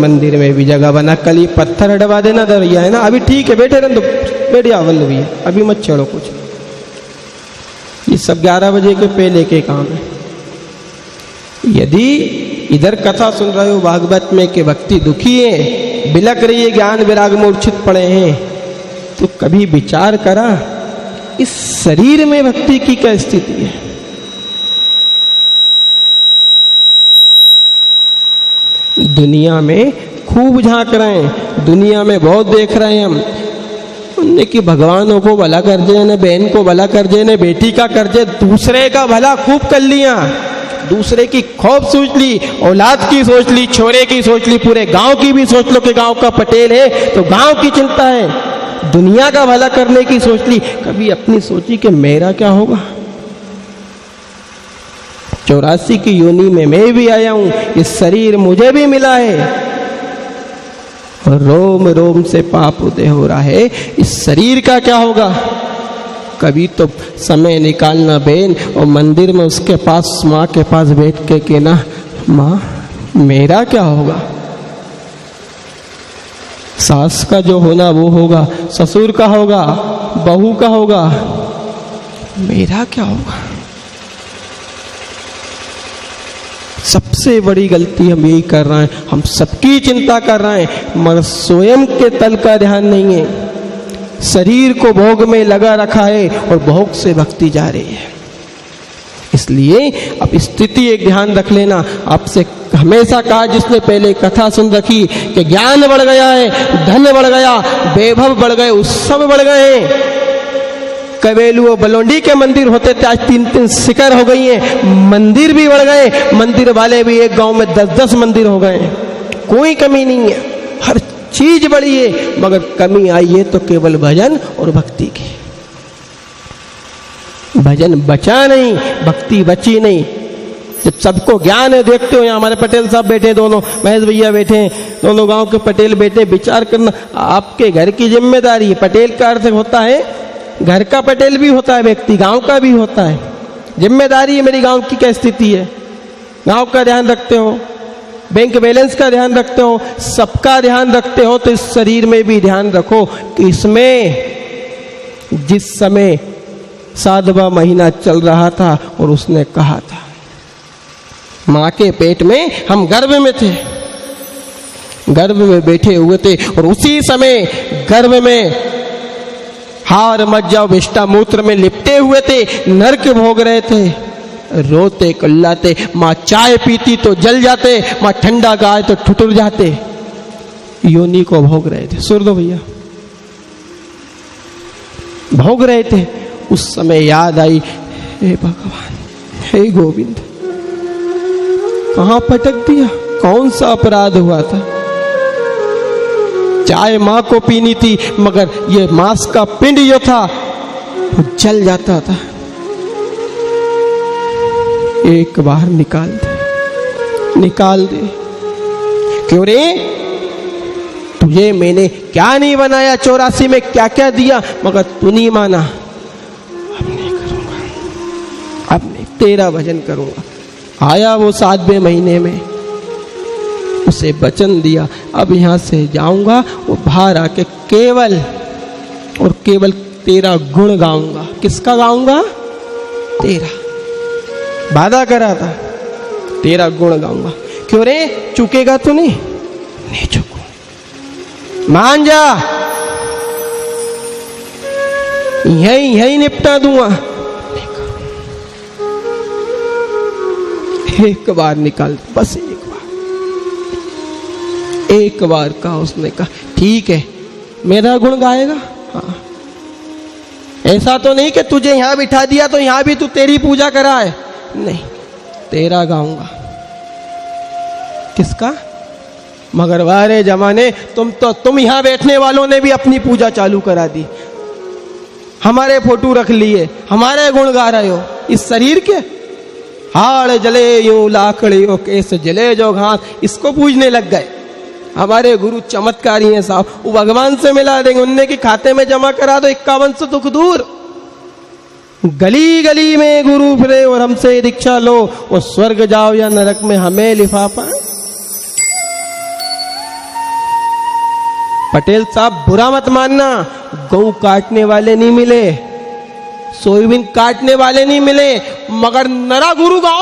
मंदिर में भी जगह बना, कल ये पत्थर हटवा देना था भैया, है ना, अभी ठीक है बैठे रहने दो, बढ़िया वल्ल भैया, अभी मत चढ़ो कुछ। ये सब 11 बजे के पहले के काम है। यदि इधर कथा सुन रहे हो भागवत में कि भक्ति दुखी है, बिलक रही है, ज्ञान विराग मूर्छित पड़े हैं, तो कभी विचार करा इस शरीर में भक्ति की क्या स्थिति है। दुनिया में खूब झांक रहे हैं, दुनिया में बहुत देख रहे हैं हम, उनने कि भगवानों को भला कर जे, ने बहन को भला कर जे, ने बेटी का कर जे, दूसरे का भला खूब कर लिया, दूसरे की खौफ सोच ली, औलाद की सोच ली, छोरे की सोच ली, पूरे गांव की भी सोच लो कि गांव का पटेल है तो गांव की चिंता है, दुनिया का भला करने की सोच ली, कभी अपनी सोची कि मेरा क्या होगा। 84 की योनि में मैं भी आया हूं, ये शरीर मुझे भी मिला है और रोम रोम से पाप उदय हो रहा है, इस शरीर का क्या होगा। कभी तो समय निकालना बहन और मंदिर में उसके पास, माँ के पास बैठ के कहना, माँ मेरा क्या होगा। सास का जो होना वो होगा, ससुर का होगा, बहू का होगा, मेरा क्या होगा। सबसे बड़ी गलती हम यही कर रहे हैं, हम सबकी चिंता कर रहे हैं मगर स्वयं के तल का ध्यान नहीं है। शरीर को भोग में लगा रखा है और भोग से भक्ति जा रही है। इसलिए अब स्थिति एक ध्यान रख लेना, आपसे हमेशा कहा जिसने पहले कथा सुन रखी कि ज्ञान बढ़ गया है, धन बढ़ गया, वैभव बढ़ गए, उत्सव बढ़ गए हैं। कबेलू और बलौंडी के मंदिर होते थे, आज 3-3 शिखर हो गई हैं, मंदिर भी बढ़ गए, मंदिर वाले भी एक गांव में 10-10 मंदिर हो गए, कोई कमी नहीं है, हर चीज बढ़ी है, मगर कमी आई है तो केवल भजन और भक्ति की। भजन बचा नहीं, भक्ति बची नहीं। जब सबको ज्ञान है, देखते हो यहाँ हमारे पटेल साहब बैठे, दोनों महेश भैया बैठे, दोनों गांव के पटेल बैठे, विचार करना आपके घर की जिम्मेदारी है। पटेल का अर्थ होता है घर का पटेल भी होता है व्यक्ति, गांव का भी होता है, जिम्मेदारी है मेरी गांव की क्या स्थिति है, गांव का ध्यान रखते हो, बैंक बैलेंस का ध्यान रखते हो, सबका ध्यान रखते हो, तो इस शरीर में भी ध्यान रखो कि इसमें जिस समय 7वां महीना चल रहा था और उसने कहा था, मां के पेट में हम गर्भ में थे, गर्भ में बैठे हुए थे और उसी समय गर्भ में हार मज्जा विष्टा मूत्र में लिपटे हुए थे, नरक भोग रहे थे, रोते कल्लाते, माँ चाय पीती तो जल जाते, माँ ठंडा गाय तो ठुठुर जाते, योनि को भोग रहे थे। सुन दो भैया, भोग रहे थे। उस समय याद आई, हे भगवान, हे गोविंद, कहां पटक दिया, कौन सा अपराध हुआ था। चाय मां को पीनी थी मगर ये मांस का पिंड जो था वो जल जाता था। एक बार निकाल दे, निकाल दे। क्यों रे, तुझे मैंने क्या नहीं बनाया, 84 में क्या क्या दिया, मगर तू नहीं माना। अब नहीं करूंगा, अब नहीं, तेरा भजन करूंगा। आया वो 7वें महीने में, उसे वचन दिया, अब यहां से जाऊंगा और बाहर आके केवल और केवल तेरा गुण गाऊंगा। किसका गाऊंगा? तेरा। वादा करा था, तेरा गुण गाऊंगा। क्यों रे, चुकेगा तो नहीं? नहीं चुकू, मान जा, यही निपटा दूंगा। एक बार निकाल, बस एक बार कहा उसने, कहा ठीक है मेरा गुण गाएगा। हाँ, ऐसा तो नहीं कि तुझे यहां बिठा दिया तो यहां भी तू तेरी पूजा करा है, नहीं, तेरा गाऊंगा। किसका? मगर वारे जमाने, तुम यहां बैठने वालों ने भी अपनी पूजा चालू करा दी, हमारे फोटो रख लिए, हमारे गुण गा रहे हो। इस शरीर के हाड़ जले यूं लाकड़ियों केस जले जो घास, इसको पूजने लग गए। हमारे गुरु चमत्कारी हैं साहब, वो भगवान से मिला देंगे, उनने के खाते में जमा करा दो 51 से दुख दूर। गली गली में गुरु फिरे और हमसे दीक्षा लो, और स्वर्ग जाओ या नरक में हमें लिफाफा। पटेल साहब बुरा मत मानना, गऊ काटने वाले नहीं मिले, सोयाबीन काटने वाले नहीं मिले, मगर नरा गुरु गांव